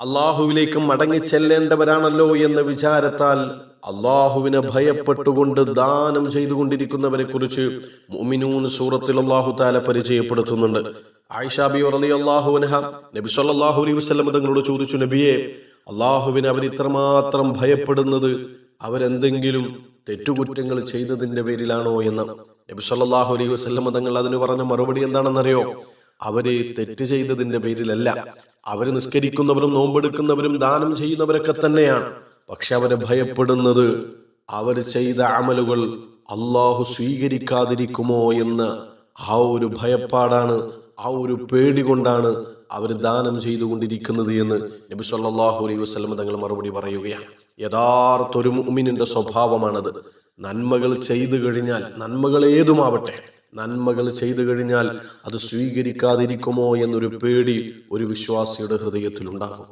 അള്ളാഹുവിലേക്ക് മടങ്ങിച്ചെല്ലേണ്ടവരാണല്ലോ എന്ന വിചാരത്താൽ അള്ളാഹുവിനെ ഭയപ്പെട്ടുകൊണ്ട് ദാനം ചെയ്തുകൊണ്ടിരിക്കുന്നവരെ കുറിച്ച് മുഅ്മിനൂൻ സൂറത്തിൽ അള്ളാഹു തആല പരിചയപ്പെടുത്തുന്നുണ്ട്. ആയിഷ ബിബി റളിയല്ലാഹു അൻഹ നബി സല്ലല്ലാഹു അലൈഹി വസല്ലം തങ്ങളോട് ചോദിച്ചു, നബിയെ, അള്ളാഹുവിനെ അവർ ഇത്രമാത്രം ഭയപ്പെടുന്നത് അവരെന്തെങ്കിലും തെറ്റുകുറ്റങ്ങൾ ചെയ്തതിന്റെ പേരിലാണോ എന്ന്. നബി സല്ലല്ലാഹു അലൈഹി വസല്ലം തങ്ങൾ അതിന് പറഞ്ഞ മറുപടി എന്താണെന്നറിയോ? അവര് തെറ്റ് ചെയ്തതിന്റെ പേരിലല്ല. അവര് നിസ്കരിക്കുന്നവരും നോമ്പെടുക്കുന്നവരും ദാനം ചെയ്യുന്നവരൊക്കെ തന്നെയാണ്. പക്ഷെ അവരെ ഭയപ്പെടുന്നത് അവർ ചെയ്ത അമലുകൾ അള്ളാഹു സ്വീകരിക്കാതിരിക്കുമോ എന്ന ആ ഒരു ഭയപ്പാടാണ്, ആ ഒരു പേടി കൊണ്ടാണ് അവർ ദാനം ചെയ്തുകൊണ്ടിരിക്കുന്നത് എന്ന് നബി സല്ലല്ലാഹു അലൈഹി വസല്ലം തങ്ങൾ മറുപടി പറയുകയാണ്. യഥാർത്ഥ ഒരു മുഅ്മിനിന്റെ സ്വഭാവമാണത്. നന്മകൾ ചെയ്തു കഴിഞ്ഞാൽ, നന്മകൾ ഏതുമാവട്ടെ, നന്മകൾ ചെയ്തു കഴിഞ്ഞാൽ അത് സ്വീകരിക്കാതിരിക്കുമോ എന്നൊരു പേടി ഒരു വിശ്വാസിയുടെ ഹൃദയത്തിലുണ്ടാകും.